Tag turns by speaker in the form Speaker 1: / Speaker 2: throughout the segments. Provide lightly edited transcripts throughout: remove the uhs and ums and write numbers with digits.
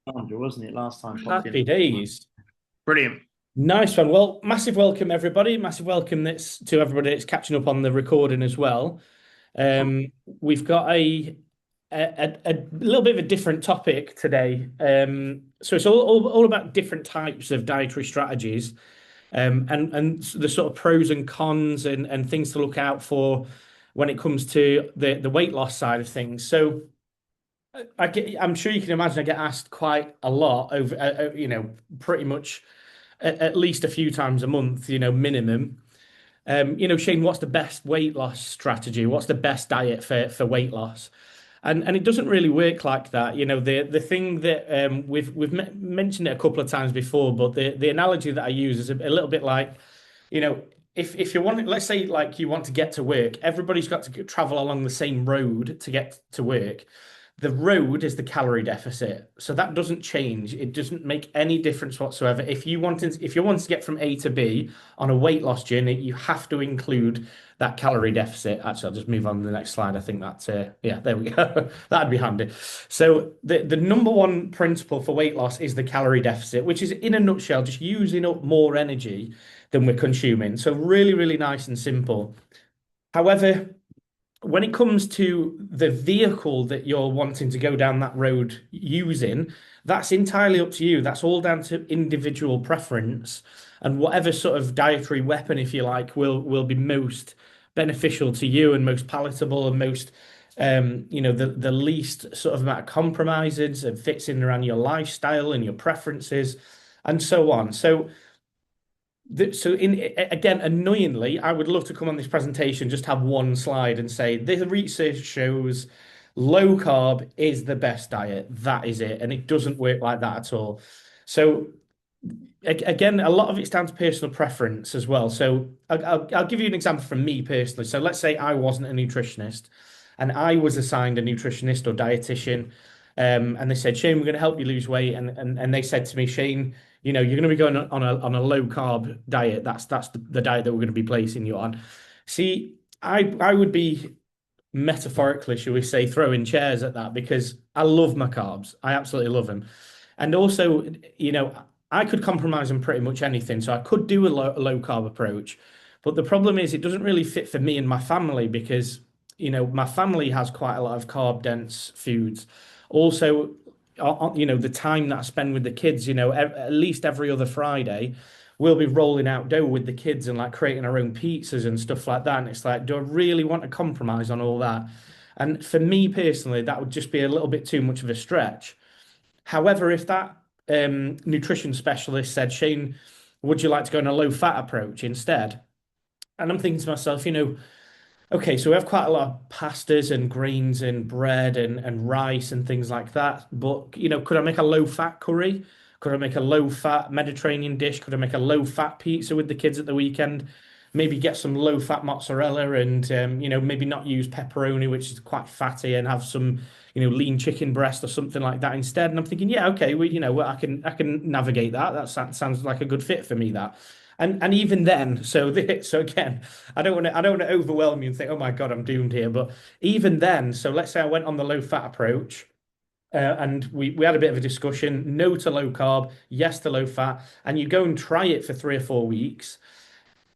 Speaker 1: Sandra, wasn't it, last time popped
Speaker 2: Happy
Speaker 1: in?
Speaker 2: days.
Speaker 1: Brilliant.
Speaker 2: Nice one. Well, massive welcome, everybody. Massive welcome that's to everybody that's catching up on the recording as well. We've got a little bit of a different topic today. So it's all about different types of dietary strategies, and the sort of pros and cons and things to look out for when it comes to the weight loss side of things. So I'm sure you can imagine I get asked quite a lot over, pretty much at least a few times a month, minimum. Shane, what's the best weight loss strategy? What's the best diet for weight loss? And it doesn't really work like that. The thing that we've mentioned it a couple of times before, but the analogy that I use is a little bit like, you know, if you want, let's say like you want to get to work, everybody's got to travel along the same road to get to work. The road is the calorie deficit. So that doesn't change. It doesn't make any difference whatsoever. If you want to get from A to B on a weight loss journey, you have to include that calorie deficit. Actually, I'll just move on to the next slide. I think that's yeah, there we go. That'd be handy. So the number one principle for weight loss is the calorie deficit, which is in a nutshell just using up more energy than we're consuming. So really, really nice and simple. However, when it comes to the vehicle that you're wanting to go down that road using, that's entirely up to you. That's all down to individual preference and whatever sort of dietary weapon, if you like, will be most beneficial to you and most palatable and most the least sort of amount of compromises and fits in around your lifestyle and your preferences and so on. So again, annoyingly, I would love to come on this presentation, just have one slide and say the research shows low carb is the best diet. That is it. And it doesn't work like that at all. So again, a lot of it's down to personal preference as well. So I'll give you an example from me personally. So let's say I wasn't a nutritionist and I was assigned a nutritionist or dietitian, and they said, Shane, we're going to help you lose weight. And they said to me, Shane, you're going to be going on a low carb diet. That's the diet that we're going to be placing you on. See, I would be metaphorically, shall we say, throwing chairs at that because I love my carbs. I absolutely love them. And also, I could compromise on pretty much anything. So I could do a low carb approach. But the problem is it doesn't really fit for me and my family because, my family has quite a lot of carb dense foods. Also, the time that I spend with the kids, at least every other Friday, we'll be rolling out dough with the kids and like creating our own pizzas and stuff like that. And it's like, do I really want to compromise on all that? And for me personally, that would just be a little bit too much of a stretch. However, if that nutrition specialist said, Shane, would you like to go on a low fat approach instead? And I'm thinking to myself, okay, so we have quite a lot of pastas and grains and bread and rice and things like that. But, could I make a low fat curry? Could I make a low fat Mediterranean dish? Could I make a low fat pizza with the kids at the weekend? Maybe get some low fat mozzarella and, maybe not use pepperoni, which is quite fatty, and have some, lean chicken breast or something like that instead. And I'm thinking, yeah, okay, well, I can navigate that. Sounds like a good fit for me, that. And even then, so again, I don't want to overwhelm you and think, oh my God, I'm doomed here. But even then, so let's say I went on the low fat approach, and we had a bit of a discussion, no to low carb, yes to low fat, and you go and try it for 3 or 4 weeks.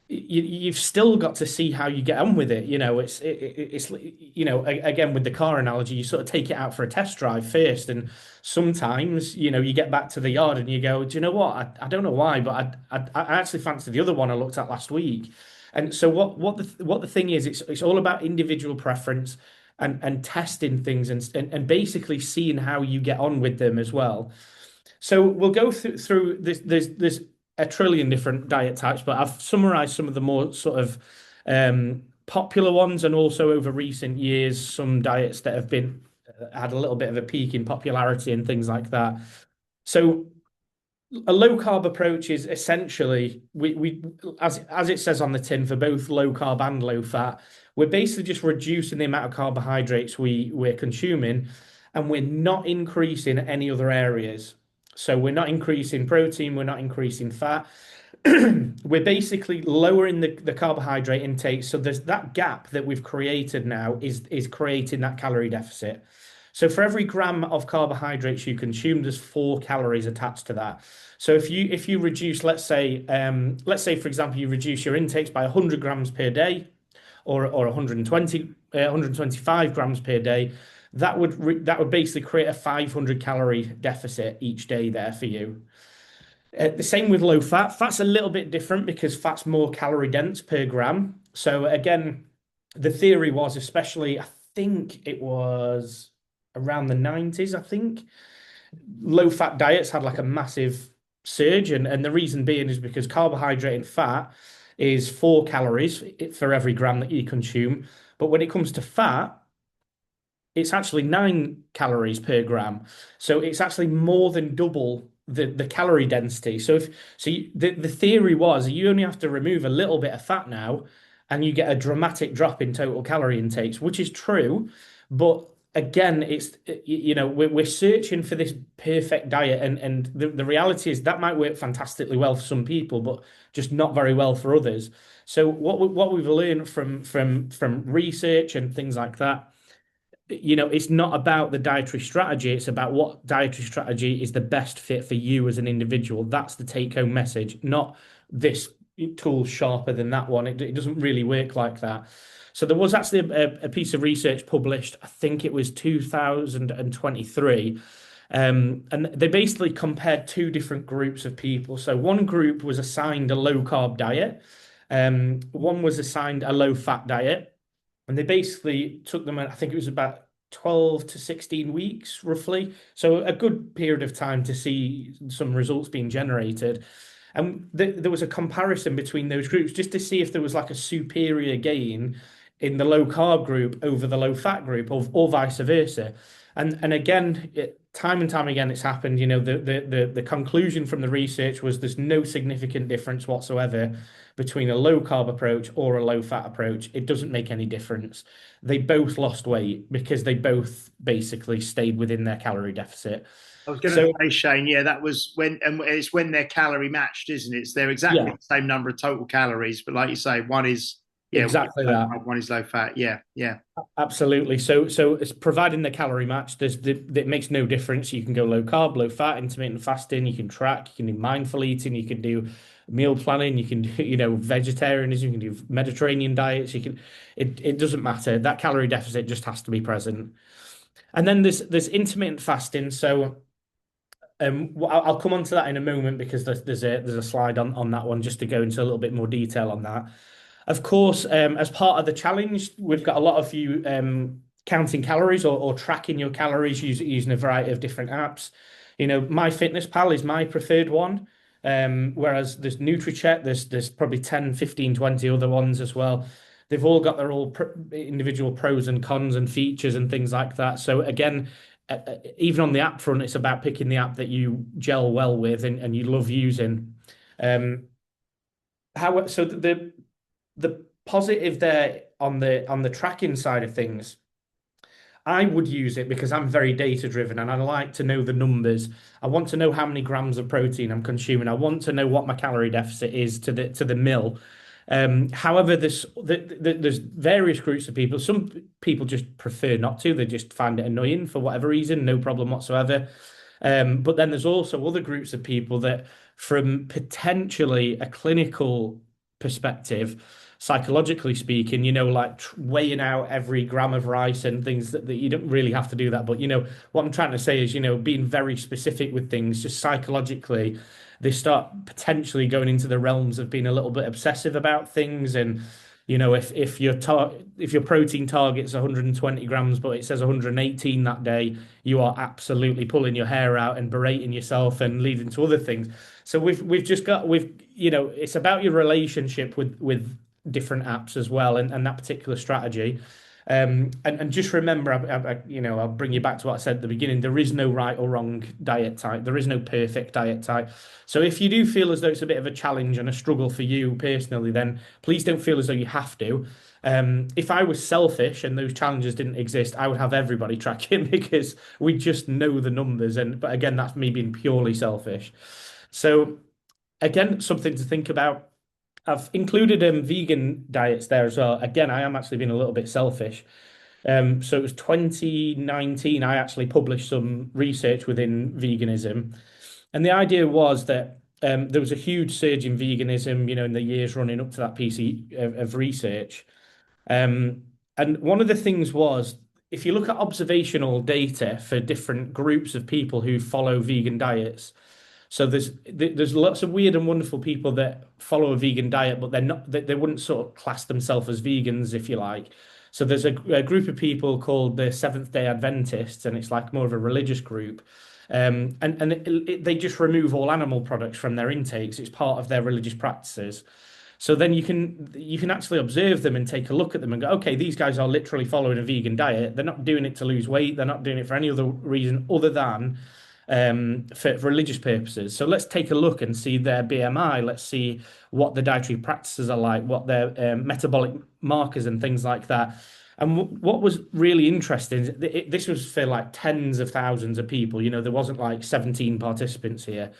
Speaker 2: You've still got to see how you get on with it. It's again with the car analogy, you sort of take it out for a test drive first, and sometimes you get back to the yard and you go, do you know what? I don't know why, but I actually fancy the other one I looked at last week. And so what the thing is, it's all about individual preference and testing things and basically seeing how you get on with them as well. So we'll go through this. There's a trillion different diet types, but I've summarized some of the more sort of popular ones, and also over recent years, some diets that have been had a little bit of a peak in popularity and things like that. So a low carb approach is essentially we as it says on the tin for both low carb and low fat, we're basically just reducing the amount of carbohydrates we're consuming, and we're not increasing any other areas. So we're not increasing protein, we're not increasing fat. We're basically lowering the carbohydrate intake. So there's that gap that we've created now is creating that calorie deficit. So for every gram of carbohydrates you consume, there's 4 calories attached to that. So if you reduce, let's say for example, you reduce your intakes by 100 grams per day, or 125 grams per day, that would basically create a 500 calorie deficit each day there for you. The same with low fat. Fat's a little bit different because fat's more calorie dense per gram. So again, the theory was, especially, I think it was around the 90s, I think, low fat diets had like a massive surge. And the reason being is because carbohydrate and fat is 4 calories for every gram that you consume. But when it comes to fat, it's actually 9 calories per gram. So it's actually more than double the calorie density. The theory was you only have to remove a little bit of fat now, and you get a dramatic drop in total calorie intakes, which is true. But again, we're searching for this perfect diet, and the reality is that might work fantastically well for some people, but just not very well for others. So what we've learned from research and things like that, it's not about the dietary strategy, it's about what dietary strategy is the best fit for you as an individual. That's the take home message, not this tool sharper than that one. It doesn't really work like that. So there was actually a piece of research published, I think it was 2023. And they basically compared two different groups of people. So one group was assigned a low carb diet, one was assigned a low fat diet. And they basically took them, I think it was about 12 to 16 weeks, roughly. So a good period of time to see some results being generated. And there was a comparison between those groups just to see if there was like a superior gain in the low carb group over the low fat group, or vice versa. And again, time and time again, it's happened. The conclusion from the research was there's no significant difference whatsoever between a low carb approach or a low fat approach. It doesn't make any difference. They both lost weight because they both basically stayed within their calorie deficit.
Speaker 1: I was going to say, Shane, yeah, that was and it's when they're calorie matched, isn't it? It's they're exactly
Speaker 2: Yeah,
Speaker 1: the same number of total calories, but like you say, one is
Speaker 2: exactly that.
Speaker 1: one is low fat. Yeah, yeah.
Speaker 2: Absolutely. So it's providing the calorie match. It makes no difference. You can go low carb, low fat, intermittent fasting. You can track. You can do mindful eating. You can do meal planning. You can do, vegetarianism. You can do Mediterranean diets. It doesn't matter. That calorie deficit just has to be present. And then there's intermittent fasting. So I'll come on to that in a moment because there's a slide on that one just to go into a little bit more detail on that. Of course, as part of the challenge, we've got a lot of you counting calories or tracking your calories using a variety of different apps. MyFitnessPal is my preferred one, whereas there's NutriCheck, there's probably 10, 15, 20 other ones as well. They've all got their individual pros and cons and features and things like that. So again, even on the app front, it's about picking the app that you gel well with and you love using. So the positive there on the tracking side of things, I would use it because I'm very data driven and I like to know the numbers. I want to know how many grams of protein I'm consuming. I want to know what my calorie deficit is to the mill. However, there's various groups of people. Some people just prefer not to. They just find it annoying for whatever reason, no problem whatsoever. But then there's also other groups of people that, from potentially a clinical perspective, psychologically speaking, like weighing out every gram of rice and things that you don't really have to do that. But, what I'm trying to say is, being very specific with things, just psychologically, they start potentially going into the realms of being a little bit obsessive about things. And, if your protein target's 120 grams, but it says 118 that day, you are absolutely pulling your hair out and berating yourself and leading to other things. So it's about your relationship with different apps as well, and that particular strategy. And just remember, I'll bring you back to what I said at the beginning. There is no right or wrong diet type. There is no perfect diet type. So if you do feel as though it's a bit of a challenge and a struggle for you personally, then please don't feel as though you have to. If I was selfish and those challenges didn't exist, I would have everybody tracking because we just know the numbers. But again, that's me being purely selfish. So again, something to think about. I've included vegan diets there as well. Again, I am actually being a little bit selfish. So it was 2019. I actually published some research within veganism, and the idea was that there was a huge surge in veganism, in the years running up to that piece of research. Um, and one of the things was, if you look at observational data for different groups of people who follow vegan diets, so there's lots of weird and wonderful people that follow a vegan diet, but they're not they wouldn't sort of class themselves as vegans, if you like. So there's a group of people called the Seventh Day Adventists, and it's like more of a religious group. They just remove all animal products from their intakes. It's part of their religious practices. So then you can actually observe them and take a look at them and go, okay, these guys are literally following a vegan diet. They're not doing it to lose weight. They're not doing it for any other reason other than for religious purposes. So let's take a look and see their BMI. Let's see what the dietary practices are like, what their metabolic markers and things like that. And what was really interesting, this was for like tens of thousands of people. There wasn't like 17 participants here.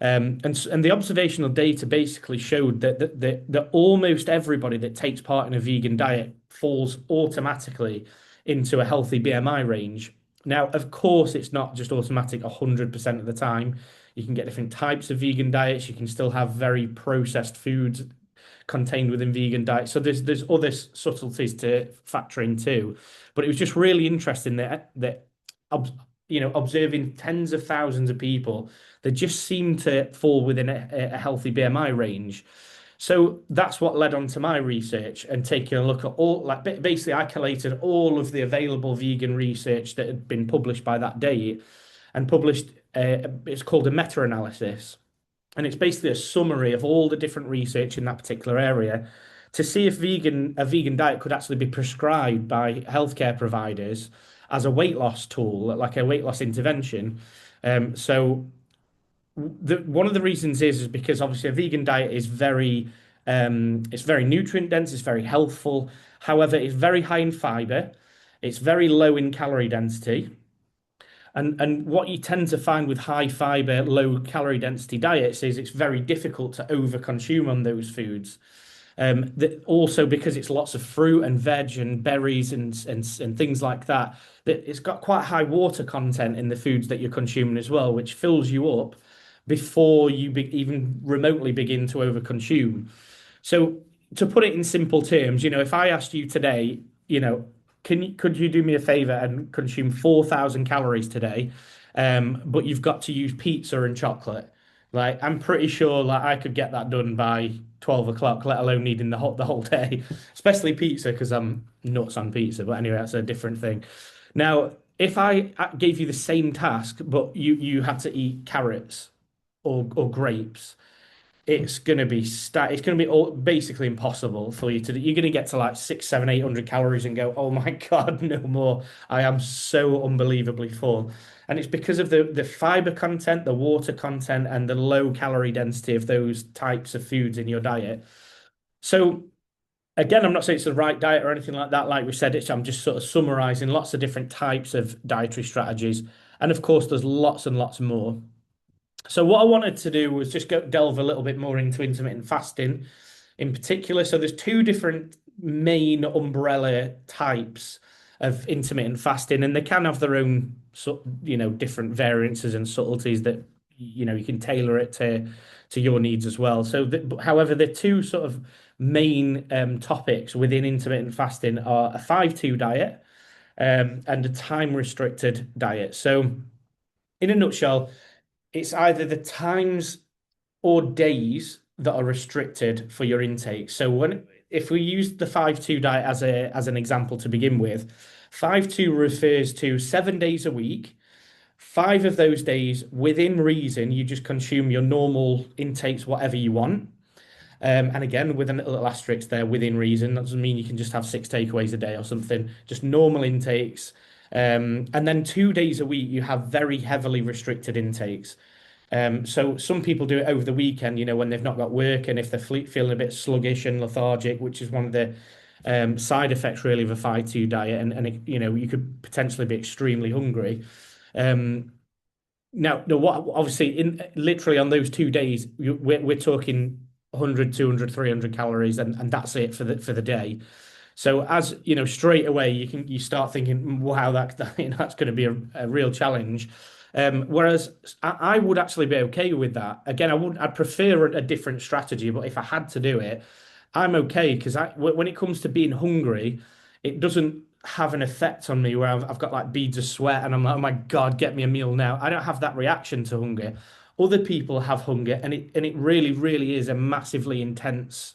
Speaker 2: And the observational data basically showed that almost everybody that takes part in a vegan diet falls automatically into a healthy BMI range. Now, of course, it's not just automatic 100% of the time. You can get different types of vegan diets. You can still have very processed foods contained within vegan diets. So there's other subtleties to factor in too. But it was just really interesting that observing tens of thousands of people that just seem to fall within a healthy BMI range. So that's what led on to my research and taking a look at basically I collated all of the available vegan research that had been published by that date and published, it's called a meta-analysis. And it's basically a summary of all the different research in that particular area to see if a vegan diet could actually be prescribed by healthcare providers as a weight loss tool, like a weight loss intervention. So one of the reasons is because obviously a vegan diet is it's very nutrient dense, it's very healthful. However, it's very high in fiber, it's very low in calorie density. And what you tend to find with high fiber, low calorie density diets is it's very difficult to overconsume on those foods. Also because it's lots of fruit and veg and berries and things like that, that it's got quite high water content in the foods that you're consuming as well, which fills you up before you even remotely begin to overconsume. So to put it in simple terms, if I asked you today, could you do me a favor and consume 4,000 calories today, but you've got to use pizza and chocolate. Like I'm pretty sure like I could get that done by 12 o'clock, let alone needing the whole day, especially pizza because I'm nuts on pizza. But anyway, that's a different thing. Now, if I gave you the same task, but you had to eat carrots or grapes, it's gonna be basically impossible for you to do. You're gonna get to like 600, 700, 800 calories and go, oh my God, no more. I am so unbelievably full. And it's because of the fiber content, the water content, and the low calorie density of those types of foods in your diet. So again, I'm not saying it's the right diet or anything like that. Like we said, I'm just sort of summarizing lots of different types of dietary strategies. And of course, there's lots and lots more. So what I wanted to do was just delve a little bit more into intermittent fasting in particular. So there's two different main umbrella types of intermittent fasting, and they can have their own different variances and subtleties that you can tailor it to your needs as well. So, however, the two sort of main topics within intermittent fasting are a 5-2 diet and a time restricted diet. So, in a nutshell, it's either the times or days that are restricted for your intake. So if we use the 5-2 diet as an example to begin with, 5-2 refers to 7 days a week. 5 of those days, within reason, you just consume your normal intakes, whatever you want. And again, with a little asterisk there, within reason, that doesn't mean you can just have 6 takeaways a day or something, just normal intakes. And then 2 days a week, you have very heavily restricted intakes. So some people do it over the weekend, when they've not got work and if they're feeling a bit sluggish and lethargic, which is one of the side effects really of a 5-2 diet. And you could potentially be extremely hungry. Now, what obviously literally on those 2 days, we're talking 100, 200, 300 calories, and that's it for the day. So as you know, straight away you start thinking, wow, that's going to be a real challenge. Whereas I would actually be okay with that. Again, I'd prefer a different strategy, but if I had to do it, I'm okay because when it comes to being hungry, it doesn't have an effect on me where I've got like beads of sweat and I'm like, oh my God, get me a meal now. I don't have that reaction to hunger. Other people have hunger, and it really, really is a massively intense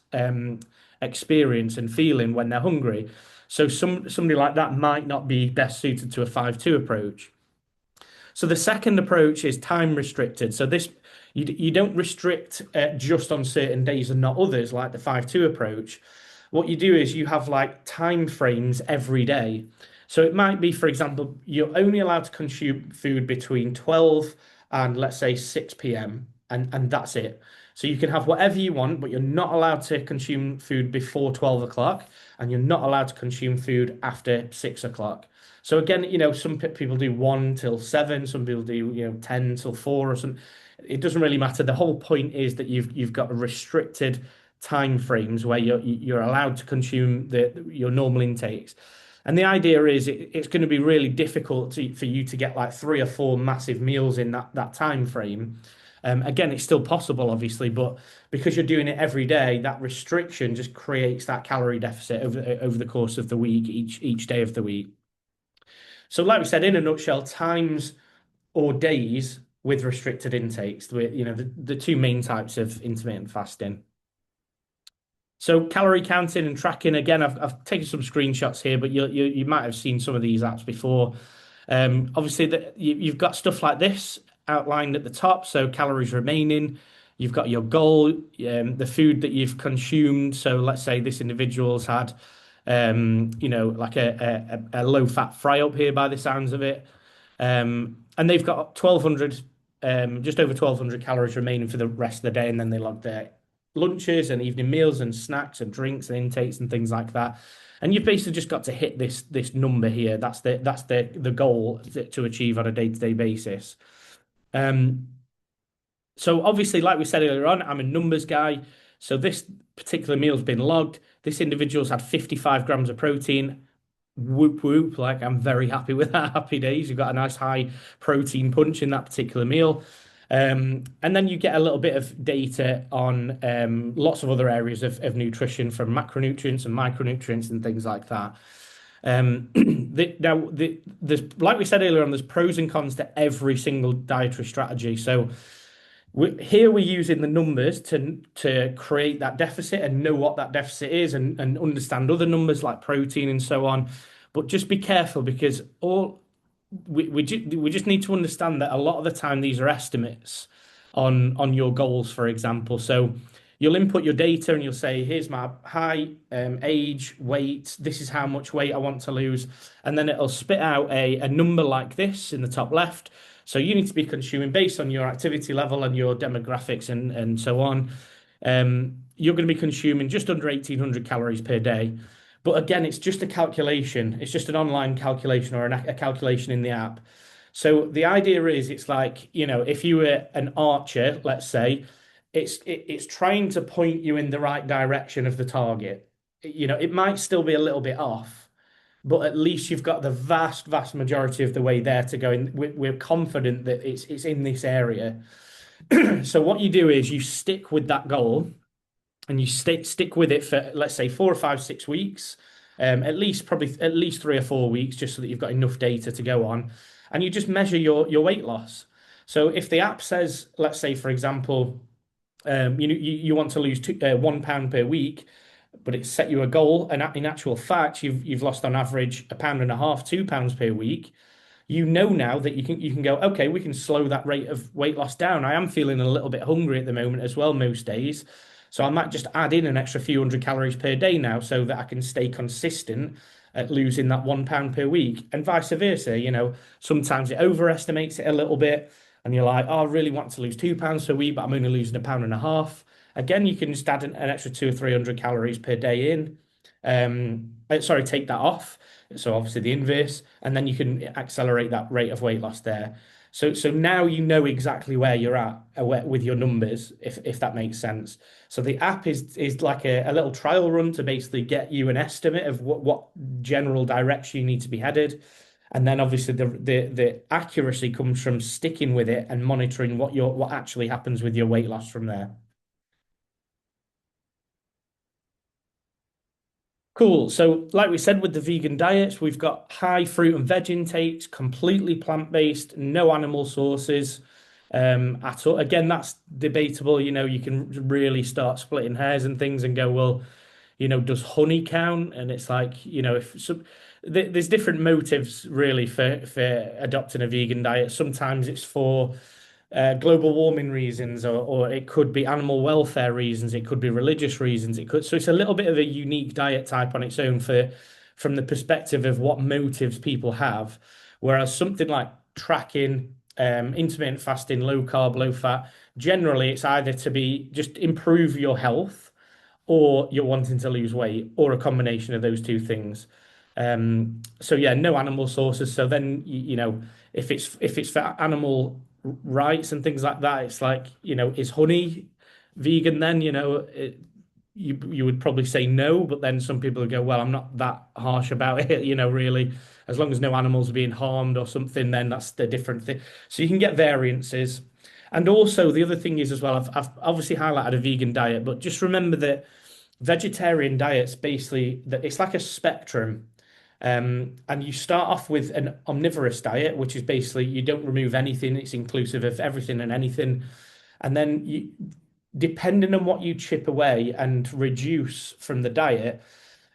Speaker 2: experience and feeling when they're hungry. So somebody like that might not be best suited to a 5-2 approach. So the second approach is time restricted. So this you don't restrict just on certain days and not others, like the 5-2 approach. What you do is you have like time frames every day. So it might be, for example, you're only allowed to consume food between 12 and let's say 6 p.m. and that's it. So you can have whatever you want, but you're not allowed to consume food before 12 o'clock, and you're not allowed to consume food after 6 o'clock. So again, some people do 1 till 7, some people do, 10 till 4 or something. It doesn't really matter. The whole point is that you've got restricted time frames where you're allowed to consume your normal intakes. And the idea is it's going to be really difficult for you to get like 3 or 4 massive meals in that time frame. Again, it's still possible, obviously, but because you're doing it every day, that restriction just creates that calorie deficit over the course of the week, each day of the week. So, like we said, in a nutshell, times or days with restricted intakes, the two main types of intermittent fasting. So calorie counting and tracking, again, I've taken some screenshots here, but you might have seen some of these apps before. Obviously, you've got stuff like this outlined at the top, so calories remaining. You've got your goal, the food that you've consumed. So let's say this individual's had, like a low-fat fry up here by the sounds of it. And they've got 1,200, just over 1,200 calories remaining for the rest of the day, and then they log their lunches and evening meals and snacks and drinks and intakes and things like that. And you've basically just got to hit this number here. That's the goal to achieve on a day-to-day basis. So obviously, like we said earlier on, I'm a numbers guy. So this particular meal's been logged. This individual's had 55 grams of protein. Whoop whoop! Like, I'm very happy with that. Happy days. You've got a nice high protein punch in that particular meal. And then you get a little bit of data on lots of other areas of nutrition, from macronutrients and micronutrients and things like that. There's, like we said earlier on, there's pros and cons to every single dietary strategy. So here we're using the numbers to create that deficit and know what that deficit is, and understand other numbers like protein and so on. But just be careful, because we just need to understand that a lot of the time these are estimates on your goals, for example. So you'll input your data and you'll say, here's my height, age, weight, this is how much weight I want to lose. And then it'll spit out a number like this in the top left. So you need to be consuming, based on your activity level and your demographics and so on. You're going to be consuming just under 1,800 calories per day. But again, it's just a calculation. It's just an online calculation, or a calculation in the app. So the idea is, it's like, if you were an archer, let's say, it's trying to point you in the right direction of the target. It might still be a little bit off, but at least you've got the vast, vast majority of the way there to go. And we're confident that it's in this area. So what you do is you stick with that goal, and you stick with it for, let's say, 4 or 5, 6 weeks, at least 3 or 4 weeks, just so that you've got enough data to go on, and you just measure your weight loss. So if the app says, let's say, for example, you want to lose 1 pound per week, but it's set you a goal, and in actual fact you've lost on average 1.5 pounds, 2 pounds per week. Now that you can go, okay, we can slow that rate of weight loss down. I am feeling a little bit hungry at the moment as well, most days. So I might just add in an extra few hundred calories per day now, so that I can stay consistent at losing that 1 pound per week, and vice versa. Sometimes it overestimates it a little bit, and you're like, oh, I really want to lose 2 pounds per week, but I'm only losing 1.5 pounds. Again, you can just add an extra 200 or 300 calories per day in. Take that off. So obviously the inverse, and then you can accelerate that rate of weight loss there. So now you know exactly where you're at with your numbers, if that makes sense. So the app is like a little trial run to basically get you an estimate of what general direction you need to be headed. And then obviously the accuracy comes from sticking with it and monitoring what actually happens with your weight loss from there. Cool. So, like we said, with the vegan diets, we've got high fruit and veg intakes, completely plant-based, no animal sources at all. Again, that's debatable. You can really start splitting hairs and things and go, well, does honey count? And it's like, if some, there's different motives really for adopting a vegan diet. Sometimes it's for global warming reasons, or it could be animal welfare reasons, it could be religious reasons, so it's a little bit of a unique diet type on its own from the perspective of what motives people have. Whereas something like tracking, intermittent fasting, low carb, low fat, generally it's either to be just improve your health or you're wanting to lose weight, or a combination of those two things. So yeah, no animal sources. So then if it's for animal rights and things like that, it's like, is honey vegan then? You would probably say no, but then some people would go, well, I'm not that harsh about it, really. As long as no animals are being harmed or something, then that's the different thing. So you can get variances. And also the other thing is as well, I've obviously highlighted a vegan diet, but just remember that vegetarian diets basically that it's like a spectrum. And you start off with an omnivorous diet, which is basically you don't remove anything, it's inclusive of everything and anything. And then depending on what you chip away and reduce from the diet,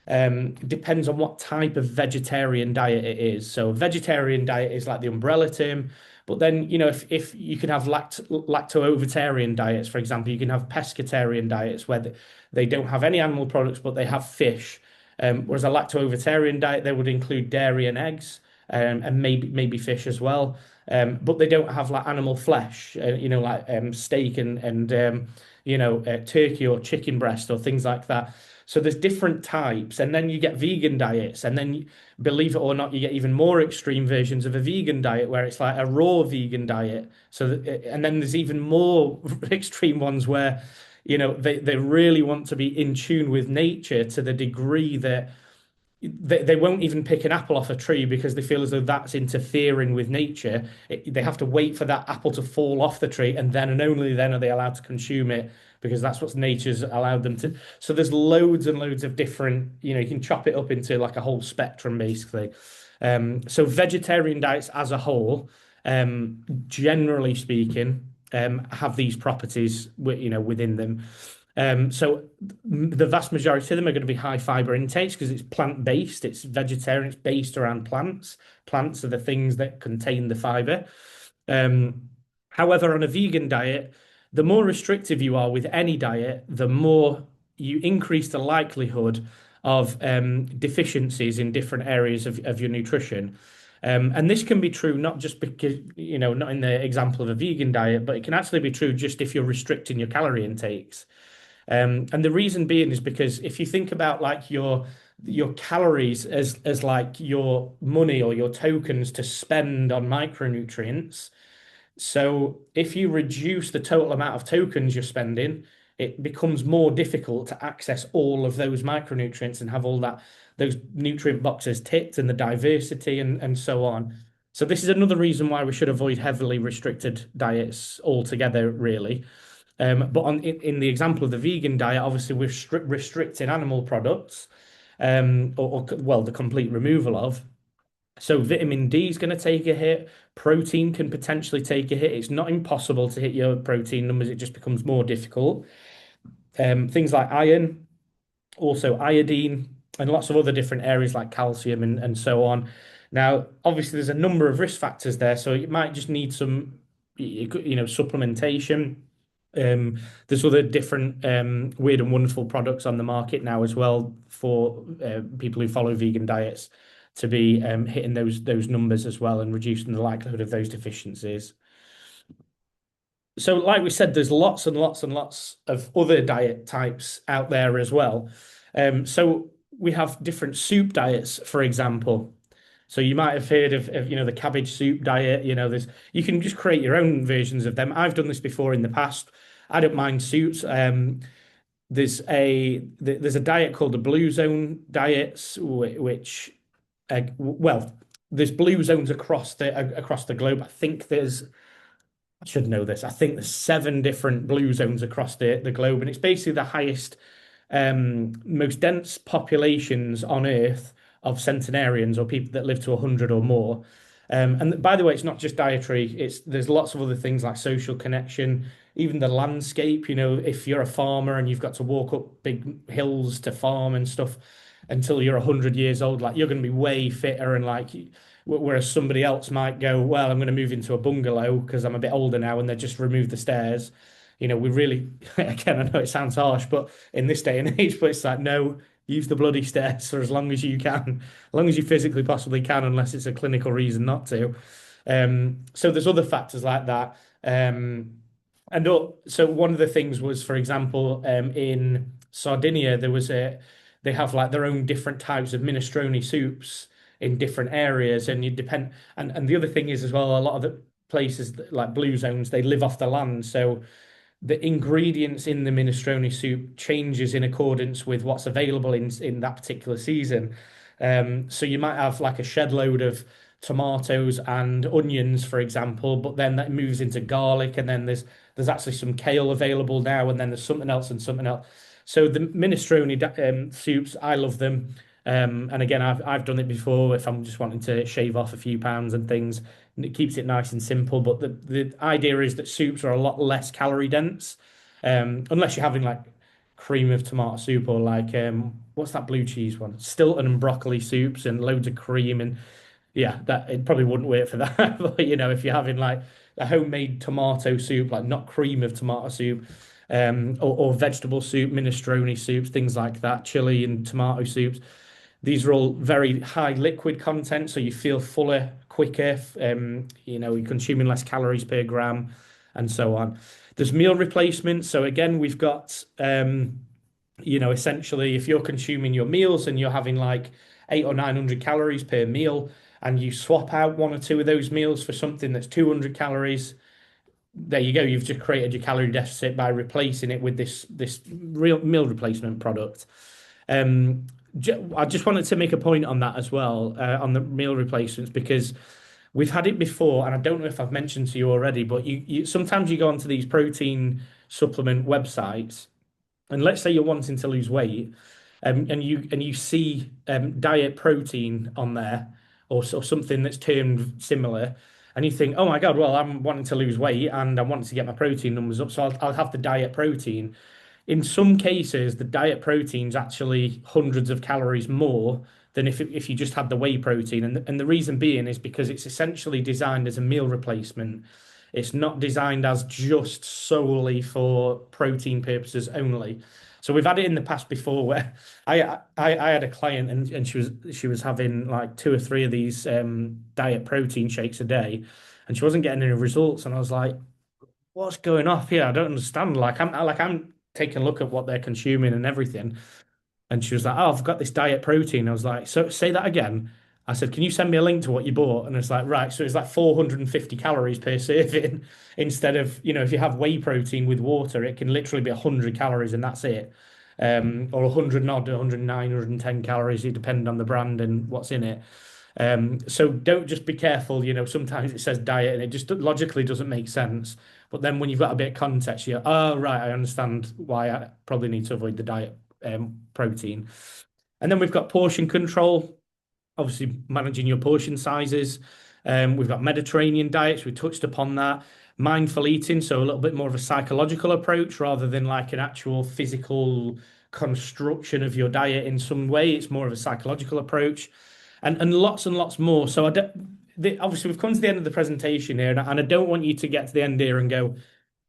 Speaker 2: depends on what type of vegetarian diet it is. So vegetarian diet is like the umbrella term. But then, if you can have lacto-ovitarian diets, for example, you can have pescatarian diets where they don't have any animal products, but they have fish. Whereas a lacto-ovitarian diet, they would include dairy and eggs, and maybe fish as well. But they don't have like animal flesh, like steak and turkey or chicken breast or things like that. So there's different types, and then you get vegan diets, and then believe it or not, you get even more extreme versions of a vegan diet where it's like a raw vegan diet. And then there's even more extreme ones where they really want to be in tune with nature to the degree that they won't even pick an apple off a tree because they feel as though that's interfering with nature. They have to wait for that apple to fall off the tree, and then and only then are they allowed to consume it because that's what nature's allowed them to. So there's loads and loads of different, you can chop it up into like a whole spectrum basically. So vegetarian diets as a whole, generally speaking, have these properties, within them. So the vast majority of them are going to be high fiber intakes because it's plant-based, it's vegetarian, it's based around plants. Plants are the things that contain the fiber. However, on a vegan diet, the more restrictive you are with any diet, the more you increase the likelihood of deficiencies in different areas of your nutrition. And this can be true not just because, not in the example of a vegan diet, but it can actually be true just if you're restricting your calorie intakes. And the reason being is because if you think about like your calories as like your money or your tokens to spend on micronutrients. So if you reduce the total amount of tokens you're spending, it becomes more difficult to access all of those micronutrients and have all those nutrient boxes ticked and the diversity and so on. So this is another reason why we should avoid heavily restricted diets altogether, really. But in the example of the vegan diet, obviously we're restricting animal products, well, the complete removal of. So vitamin D is going to take a hit. Protein can potentially take a hit. It's not impossible to hit your protein numbers. It just becomes more difficult. Things like iron, also iodine, and lots of other different areas like calcium and so on. Now, obviously, there's a number of risk factors there, so you might just need some, supplementation. There's other different weird and wonderful products on the market now as well for people who follow vegan diets to be hitting those numbers as well and reducing the likelihood of those deficiencies. So, like we said, there's lots and lots and lots of other diet types out there as well. So we have different soup diets, for example. So you might have heard of the cabbage soup diet. You can just create your own versions of them. I've done this before in the past. I don't mind soups. There's a diet called the Blue Zone diets, which well, there's blue zones across the globe. I should know this. I think there's 7 different blue zones across the globe, and it's basically the highest, most dense populations on Earth of centenarians or people that live to 100 or more. And by the way, it's not just dietary. There's lots of other things like social connection, even the landscape. If you're a farmer and you've got to walk up big hills to farm and stuff until you're 100 years old, like you're going to be way fitter and like. Whereas somebody else might go, well, I'm going to move into a bungalow because I'm a bit older now, and they just remove the stairs. We really, again, I know it sounds harsh, but in this day and age, but it's like, no, use the bloody stairs for as long as you can, as long as you physically possibly can, unless it's a clinical reason not to. So there's other factors like that. So one of the things was, for example, in Sardinia, they have like their own different types of minestrone soups in different areas, and you depend. And the other thing is as well, a lot of the places like blue zones, they live off the land, so the ingredients in the minestrone soup changes in accordance with what's available in that particular season. So you might have like a shed load of tomatoes and onions, for example, but then that moves into garlic, and then there's actually some kale available now, and then there's something else and something else. So the minestrone soups, I love them. And again, I've done it before if I'm just wanting to shave off a few pounds and things. And it keeps it nice and simple. But the idea is that soups are a lot less calorie dense, unless you're having like cream of tomato soup or like what's that blue cheese one? Stilton and broccoli soups and loads of cream, and yeah, that it probably wouldn't work for that. But if you're having like a homemade tomato soup, like not cream of tomato soup, or vegetable soup, minestrone soups, things like that, chili and tomato soups. These are all very high liquid content, so you feel fuller, quicker. You're consuming less calories per gram, and so on. There's meal replacements. So again, we've got, essentially, if you're consuming your meals and you're having like 800 or 900 calories per meal, and you swap out 1 or 2 of those meals for something that's 200 calories, there you go. You've just created your calorie deficit by replacing it with this real meal replacement product. I just wanted to make a point on that as well, on the meal replacements, because we've had it before, and I don't know if I've mentioned to you already, but you sometimes you go onto these protein supplement websites, and let's say you're wanting to lose weight, and you see diet protein on there, or something that's termed similar, and you think, oh my God, well, I'm wanting to lose weight and I wanting to get my protein numbers up, so I'll have the diet protein. In some cases, the diet protein's actually hundreds of calories more than if you just had the whey protein. And the reason being is because it's essentially designed as a meal replacement. It's not designed as just solely for protein purposes only. So we've had it in the past before where I had a client, and she was having like 2 or 3 of these diet protein shakes a day, and she wasn't getting any results. And I was like, what's going off here? I don't understand. I'm taking a look at what they're consuming and everything. And she was like, oh, I've got this diet protein. I was like, so say that again. I said, can you send me a link to what you bought? And it's like, right. So it's like 450 calories per serving instead of, if you have whey protein with water, it can literally be 100 calories and that's it. Or 100, not 109, 110 calories, depending on the brand and what's in it. So don't just be careful. Sometimes it says diet and it just logically doesn't make sense. But then when you've got a bit of context, you're, oh, right, I understand why I probably need to avoid the diet protein. And then we've got portion control, obviously managing your portion sizes. We've got Mediterranean diets. We touched upon that. Mindful eating, so a little bit more of a psychological approach rather than like an actual physical construction of your diet in some way. It's more of a psychological approach, and lots more. So obviously we've come to the end of the presentation here, and I don't want you to get to the end here and go,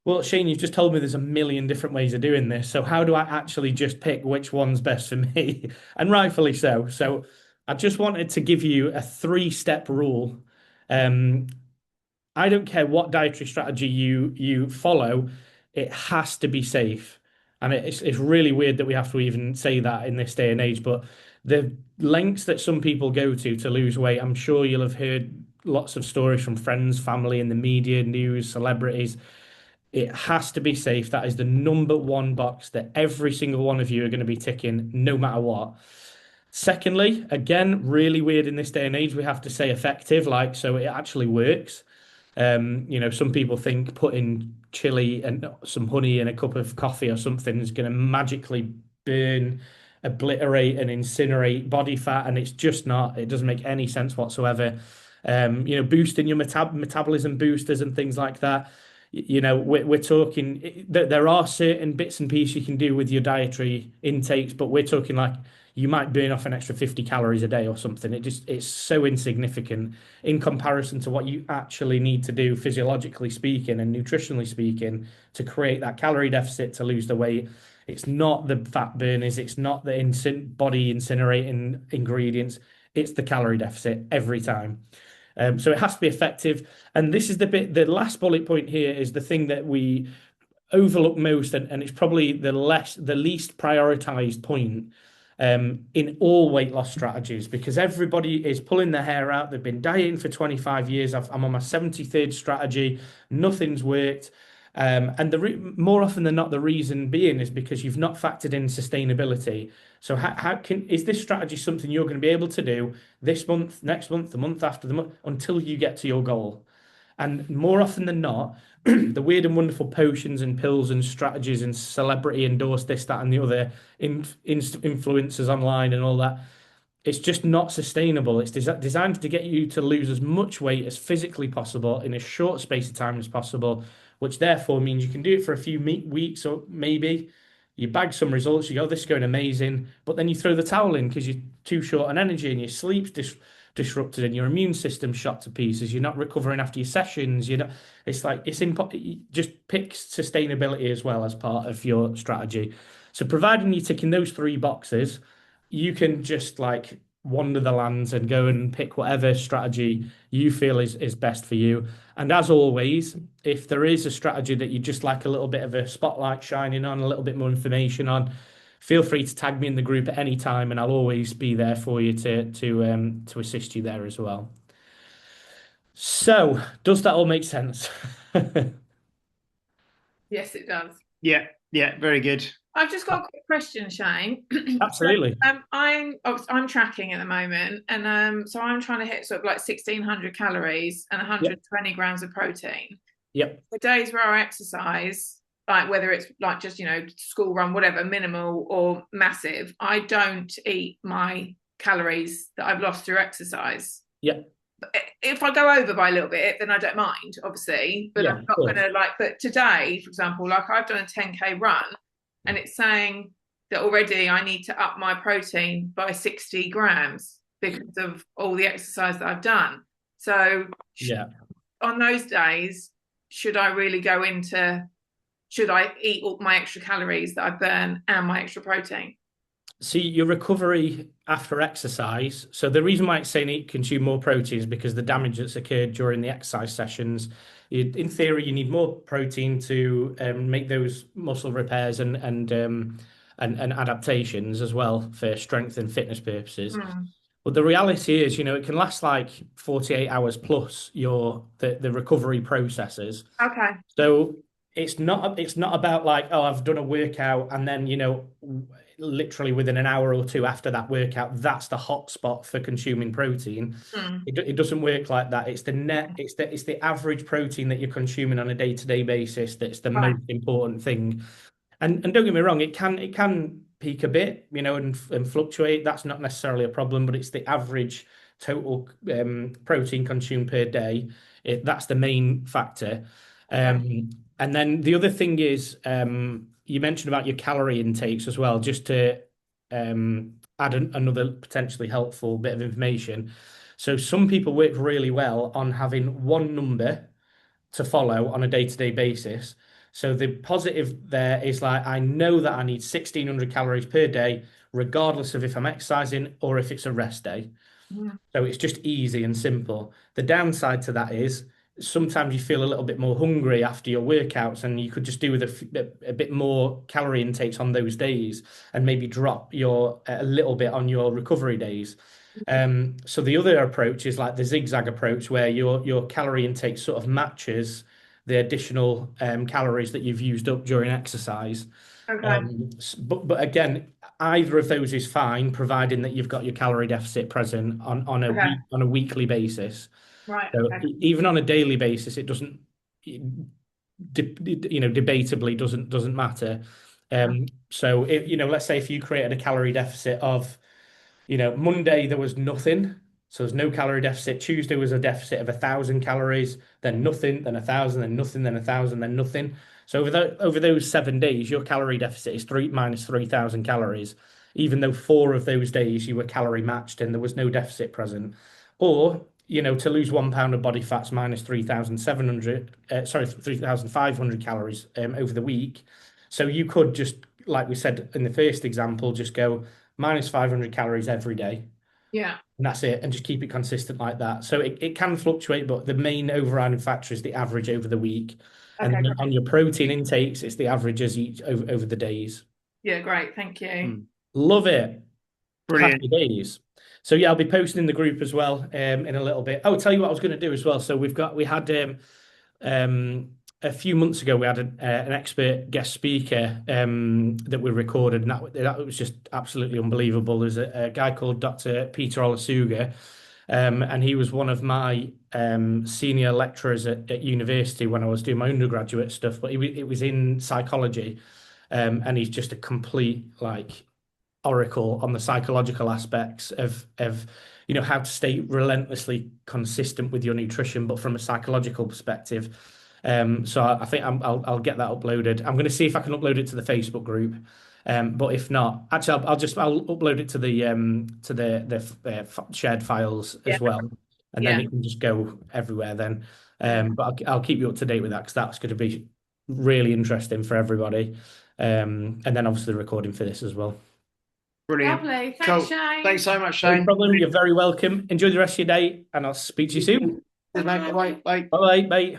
Speaker 2: well, Shane, you've just told me there's a million different ways of doing this. So how do I actually just pick which one's best for me? And rightfully so. So I just wanted to give you a 3-step rule. I don't care what dietary strategy you follow, it has to be safe. And it's really weird that we have to even say that in this day and age, but the lengths that some people go to lose weight, I'm sure you'll have heard lots of stories from friends, family, in the media, news, celebrities. It has to be safe. That is the number one box that every single one of you are going to be ticking, no matter what. Secondly, again, really weird in this day and age, we have to say effective, like, so it actually works. Some people think putting chili and some honey in a cup of coffee or something is going to magically burn, obliterate, and incinerate body fat, and it's just not. It doesn't make any sense whatsoever. Boosting your metabolism boosters and things like that. We're talking. There are certain bits and pieces you can do with your dietary intakes, but we're talking like you might burn off an extra 50 calories a day or something. It's so insignificant in comparison to what you actually need to do physiologically speaking and nutritionally speaking to create that calorie deficit to lose the weight. It's not the fat burners, it's not the body incinerating ingredients, it's the calorie deficit every time. So it has to be effective. And this is the last bullet point here is the thing that we overlook most, and it's probably the least prioritized point in all weight loss strategies, because everybody is pulling their hair out. They've been dieting for 25 years. I'm on my 73rd strategy. Nothing's worked. And more often than not, the reason being is because you've not factored in sustainability. So is this strategy something you're going to be able to do this month, next month, the month after the month, until you get to your goal? And more often than not, the weird and wonderful potions and pills and strategies and celebrity endorsed this, that, and the other influencers online and all that, it's just not sustainable. It's designed to get you to lose as much weight as physically possible in a short space of time as possible, which therefore means you can do it for a few weeks, or maybe you bag some results, you go, this is going amazing, but then you throw the towel in because you're too short on energy and your sleep's disrupted and your immune system's shot to pieces. You're not recovering after your sessions. It's like just pick sustainability as well as part of your strategy. So providing you're ticking those three boxes, you can just like wander the lands and go and pick whatever strategy you feel is best for you. And as always, if there is a strategy that you just like a little bit of a spotlight shining on, a little bit more information on, feel free to tag me in the group at any time, and I'll always be there for you to assist you there as well. So, does that all make sense?
Speaker 3: Yes, it does.
Speaker 1: Yeah, very good.
Speaker 3: I've just got a quick question, Shane.
Speaker 2: Absolutely.
Speaker 3: So, I'm tracking at the moment, and so I'm trying to hit sort of like 1,600 calories and 120 grams of protein.
Speaker 2: Yep.
Speaker 3: The days where I exercise, like whether it's like just school run, whatever, minimal or massive, I don't eat my calories that I've lost through exercise.
Speaker 2: Yep.
Speaker 3: If I go over by a little bit, then I don't mind, obviously. But I'm not going to But today, for example, like I've done a 10K run, and it's saying that already I need to up my protein by 60 grams because of all the exercise that I've done. So on those days, should I really go into, should I eat all my extra calories that I burn and my extra protein?
Speaker 2: See, your recovery after exercise. So the reason why it's saying consume more protein is because the damage that's occurred during the exercise sessions. In theory, you need more protein to make those muscle repairs and adaptations as well for strength and fitness purposes. But the reality is, it can last like 48 hours plus the recovery processes.
Speaker 3: Okay.
Speaker 2: So it's not about like, oh, I've done a workout and then, literally within an hour or two after that workout, that's the hot spot for consuming protein. It doesn't work like that. It's the average protein that you're consuming on a day-to-day basis that's the most important thing. And don't get me wrong, it can peak a bit, and fluctuate. That's not necessarily a problem, but it's the average total protein consumed per day. That's the main factor. And then the other thing is, you mentioned about your calorie intakes as well, just to add another potentially helpful bit of information. So some people work really well on having one number to follow on a day-to-day basis. So the positive there is like, I know that I need 1,600 calories per day, regardless of if I'm exercising or if it's a rest day. So it's just easy and simple. The downside to that is sometimes you feel a little bit more hungry after your workouts, and you could just do with a bit more calorie intakes on those days, and maybe drop a little bit on your recovery days. So the other approach is like the zigzag approach, where your calorie intake sort of matches the additional calories that you've used up during exercise.
Speaker 3: Okay.
Speaker 2: But again, either of those is fine, providing that you've got your calorie deficit present on a weekly basis.
Speaker 3: Right.
Speaker 2: So
Speaker 3: Okay.
Speaker 2: even on a daily basis, it doesn't, debatably doesn't matter. So let's say if you created a calorie deficit of, Monday there was nothing, so there's no calorie deficit. Tuesday was a deficit of 1,000 calories, then nothing, then 1,000, then nothing, then 1,000, then nothing. So over those 7 days, your calorie deficit is 3,000 calories, even though 4 of those days you were calorie matched and there was no deficit present. Or, to lose 1 pound of body fat's minus 3,500 calories over the week. So you could just, like we said in the first example, just go minus 500 calories every day.
Speaker 3: Yeah.
Speaker 2: And that's it. And just keep it consistent like that. So it can fluctuate, but the main overriding factor is the average over the week.
Speaker 3: Okay,
Speaker 2: and on your protein intakes, it's the averages over the days.
Speaker 3: Yeah, great. Thank you.
Speaker 2: Love it.
Speaker 1: Brilliant.
Speaker 2: Happy days. So yeah, I'll be posting in the group as well in a little bit. Oh, I'll tell you what I was going to do as well. So we had a few months ago, we had an expert guest speaker that we recorded, and that was just absolutely unbelievable. There's a guy called Dr. Peter Olasuga, and he was one of my senior lecturers at university when I was doing my undergraduate stuff, but it was in psychology, and he's just a complete oracle on the psychological aspects of how to stay relentlessly consistent with your nutrition, but from a psychological perspective. So I think I'll get that uploaded. I'm going to see if I can upload it to the Facebook group. But if not, actually, I'll upload it to the shared files as well, and then it can just go everywhere then. But I'll keep you up to date with that, because that's going to be really interesting for everybody. And then obviously the recording for this as well.
Speaker 1: Brilliant.
Speaker 3: Lovely. Thanks, Shane.
Speaker 1: Thanks so much, Shane.
Speaker 2: No problem. You're very welcome. Enjoy the rest of your day, and I'll speak to you soon.
Speaker 1: Bye.
Speaker 2: Bye. Bye.